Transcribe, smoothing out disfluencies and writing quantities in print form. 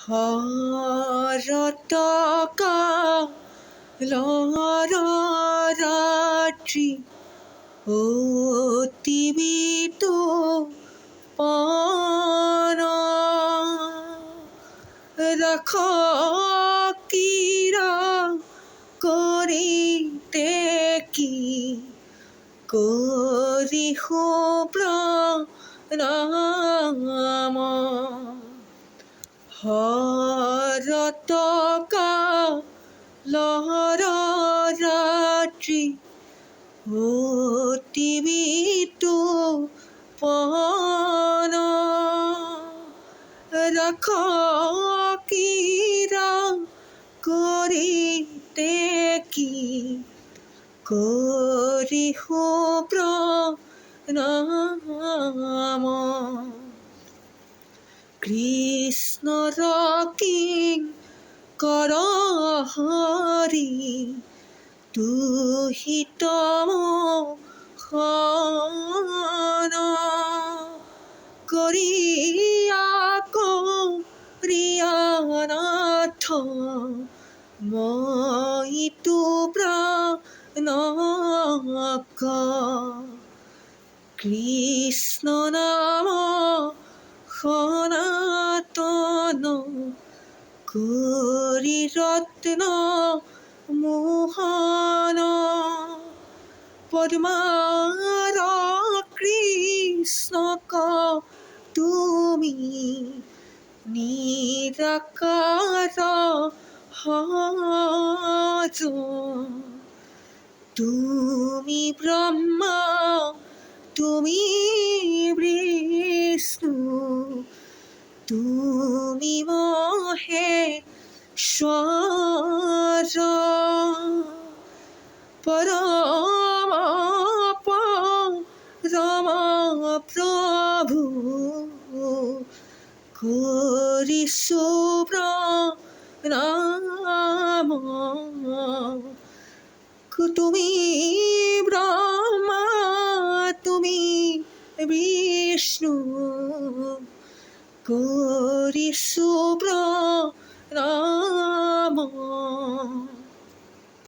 হরতকালরাত্রি অতিবিত পন রাখ করিতে কি করিহ প্রণাম হরতকালরাত্রি অতিবিত পন রাখ করিতে কি করিহ প্রণাম কৃষ্ণর কিঙ্কর হরি দুহিতম হন করিয়ানাথ মই তু প্রাণক কৃষ্ণ নাম সনাতন করি রত্ন মোহন পদ্মার কৃষ্ণক তুমি নিরাকার হজ তুমি ব্রহ্মা তুমি বিষ্ণু তুমি মহেশ্বর পরম পরম প্রভু করি সুপ্রণাম তুমি ব্রহ্মা তুমি বিষ্ণু করি সুপ্রণাম